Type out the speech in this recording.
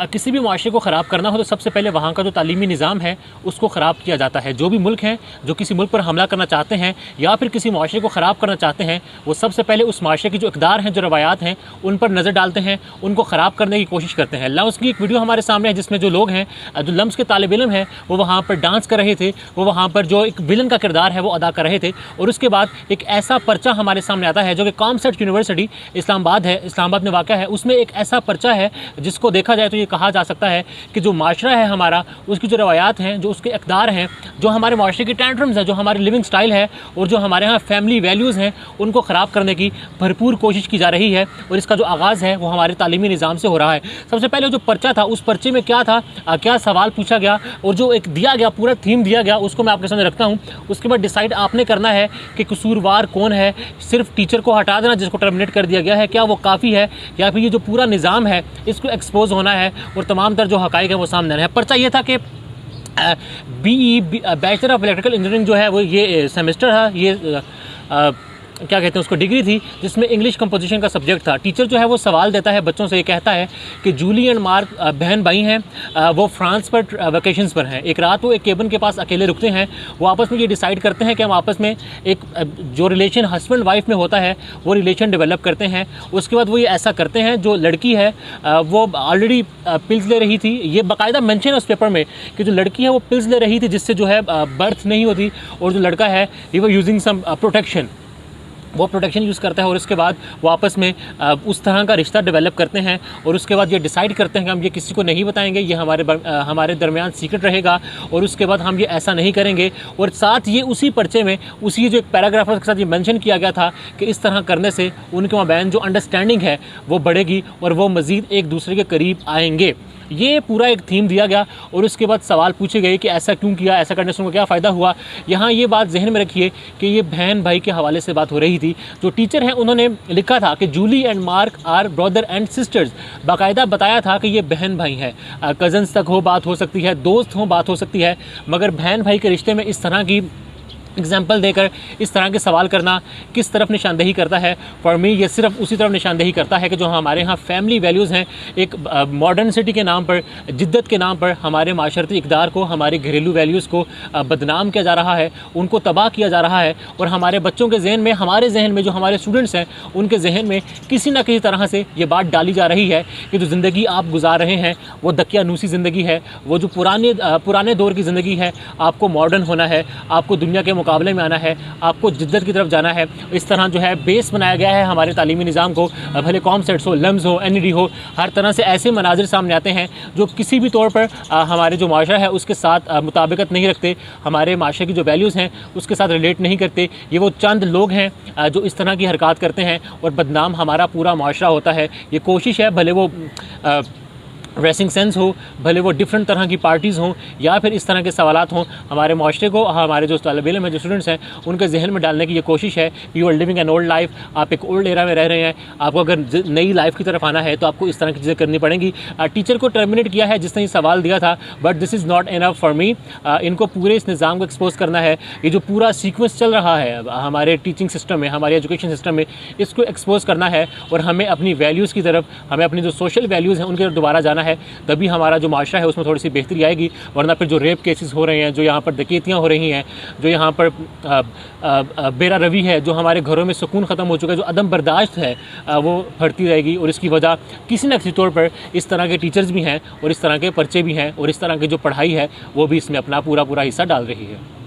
किसी भी माशरे को ख़राब करना हो तो सबसे पहले वहाँ का जो तालीमी निज़ाम है उसको ख़राब किया जाता है। जो भी मुल्क हैं जो किसी मुल्क पर हमला करना चाहते हैं या फिर किसी माशरे को ख़राब करना चाहते हैं, वो सबसे पहले उस माशरे की जो इक़दार हैं, जो रवायात हैं, उन पर नज़र डालते हैं, उनको ख़राब करने की कोशिश करते हैं। लम्स की एक वीडियो हमारे सामने है जिसमें जो लोग हैं, जो लम्स के तालिब इल्म हैं, वो वहाँ पर डांस कर रहे थे, वो वहाँ पर जो एक विलन का किरदार है वो अदा कर रहे थे। और उसके बाद एक ऐसा पर्चा हमारे सामने आता है जो कि कॉमसेट यूनिवर्सिटी इस्लामाबाद है, इस्लामाबाद में वाक़ है। उसमें एक ऐसा पर्चा है जिसको देखा जाए तो ये कहा जा सकता है कि जो माशरा है हमारा, उसकी जो रवायात हैं, जो उसके इक़दार हैं, जो हमारे माशरे की टेंट्रम्स हैं, जो हमारी लिविंग स्टाइल है और जो हमारे यहाँ फैमिली वैल्यूज़ हैं, उनको ख़राब करने की भरपूर कोशिश की जा रही है। और इसका जो आगाज़ है वो हमारे तालीमी निज़ाम से हो रहा है। सबसे पहले जो पर्चा था, उस पर्चे में क्या था, क्या सवाल पूछा गया और जो एक दिया गया पूरा थीम दिया गया, उसको मैं आपके सामने रखता हूँ। उसके बाद डिसाइड आपने करना है कि कसूरवार कौन है। सिर्फ टीचर को हटा देना जिसको टर्मिनेट कर दिया गया है, क्या वो काफ़ी है, या फिर ये जो पूरा निज़ाम है इसको एक्सपोज होना है और तमाम तर जो हक़ाइक़ है वो सामने आना है। पर्चा ये था कि BE bachelor of electrical engineering जो है वो ये सेमेस्टर है, ये क्या कहते हैं उसको, डिग्री थी, जिसमें इंग्लिश कंपोजिशन का सब्जेक्ट था। टीचर जो है वो सवाल देता है बच्चों से, ये कहता है कि जूली एंड मार्क बहन भाई हैं, वो फ्रांस पर वेकेशंस पर हैं। एक रात वो एक केबिन के पास अकेले रुकते हैं। वो आपस में ये डिसाइड करते हैं कि हम आपस में एक जो रिलेशन हस्बैंड वाइफ में होता है वो रिलेशन डेवलप करते हैं। उसके बाद वो ये ऐसा करते हैं, जो लड़की है वो ऑलरेडी पिल्स ले रही थी। ये बाकायदा मेंशन है उस पेपर में कि जो लड़की है वो पिल्स ले रही थी जिससे जो है बर्थ नहीं होती, और जो लड़का है ही वो यूजिंग सम प्रोटेक्शन, वो प्रोटेक्शन यूज़ करता है। और उसके बाद वो आपस में उस तरह का रिश्ता डेवलप करते हैं। और उसके बाद ये डिसाइड करते हैं कि हम ये किसी को नहीं बताएंगे, ये हमारे दरमियान सीक्रेट रहेगा, और उसके बाद हम ये ऐसा नहीं करेंगे। और साथ ये उसी पर्चे में उसी जो एक पैराग्राफ के साथ ये मेंशन किया गया था कि इस तरह करने से उनके माबैन जो अंडरस्टैंडिंग है वो बढ़ेगी और वो मज़ीद एक दूसरे के करीब आएंगे। ये पूरा एक थीम दिया गया और उसके बाद सवाल पूछे गए कि ऐसा क्यों किया, ऐसा करने से उनको क्या फ़ायदा हुआ। यहाँ ये बात जहन में रखिए कि ये बहन भाई के हवाले से बात हो रही थी। जो टीचर हैं उन्होंने लिखा था कि Julie and Mark are brother and sisters, बाकायदा बताया था कि ये बहन भाई हैं। कज़न्स तक हो बात हो सकती है, दोस्त हो बात हो सकती है, मगर बहन भाई के रिश्ते में इस तरह की एग्जाम्पल देकर इस तरह के सवाल करना किस तरफ निशानदेही करता है। फॉर मी ये सिर्फ उसी तरफ निशानदेही करता है कि जो हमारे यहाँ फैमिली वैल्यूज़ हैं, एक मॉडर्न सिटी के नाम पर, जिद्दत के नाम पर हमारे माशरती इक़दार को, हमारे घरेलू वैल्यूज़ को बदनाम किया जा रहा है, उनको तबाह किया जा रहा है। और हमारे बच्चों के जहन में, हमारे जहन में, जो हमारे स्टूडेंट्स हैं उनके जहन में किसी न किसी तरह से ये बात डाली जा रही है कि जो ज़िंदगी आप गुजार रहे हैं वो दकियानूसी ज़िंदगी है, वो जो पुराने दौर की ज़िंदगी है। आपको मॉडर्न होना है, आपको दुनिया के मुकाबले में आना है, आपको जिद्दत की तरफ जाना है। इस तरह जो है बेस बनाया गया है हमारे तालीमी निज़ाम को, भले कॉमसेट्स हो, लम्स हो, NED हो, हर तरह से ऐसे मनाजिर सामने आते हैं जो किसी भी तौर पर हमारे जो माशरा है उसके साथ मुताबिकत नहीं रखते, हमारे माशरे की जो वैल्यूज़ हैं उसके साथ रिलेट नहीं करते। ये वो चंद लोग हैं जो इस तरह की हरकत करते हैं और बदनाम हमारा पूरा माशरा होता है। ये कोशिश है, भले वो ड्रेसिंग सेंस हो, भले वो डिफरेंट तरह की पार्टीज़ हों, या फिर इस तरह के सवालात हों, हमारे माशरे को, हमारे जो तालिब इल्म हैं, जो स्टूडेंट्स हैं, उनके जहन में डालने की ये कोशिश है। You are living an old life, आप एक ओल्ड एरा में रह रहे हैं, आपको अगर नई लाइफ की तरफ आना है तो आपको इस तरह की चीज़ें करनी पड़ेंगी। टीचर को टर्मिनेट किया है जिसने ये सवाल दिया था, but this is not enough for me. इनको पूरे इस निज़ाम को एक्सपोज करना है। ये जो पूरा सीक्वेंस चल रहा है हमारे टीचिंग सिस्टम में, हमारे एजुकेशन सिस्टम में, इसको एक्सपोज करना है और हमें अपनी वैल्यूज़ की तरफ, हमें अपनी जो सोशल वैल्यूज़ हैं उनकी तरफ दोबारा जाना है। तभी हमारा जो माशरा है उसमें थोड़ी सी बेहतरी आएगी। वरना फिर जो रेप केसेस हो रहे हैं, जो यहाँ पर डकैतियाँ हो रही हैं, जो यहाँ पर बेरा रवी है, जो हमारे घरों में सुकून ख़त्म हो चुका है, जो अदम बर्दाश्त है, वो बढ़ती रहेगी। और इसकी वजह किसी न किसी तौर पर इस तरह के टीचर्स भी हैं और इस तरह के पर्चे भी हैं और इस तरह की जो पढ़ाई है वो भी इसमें अपना पूरा हिस्सा डाल रही है।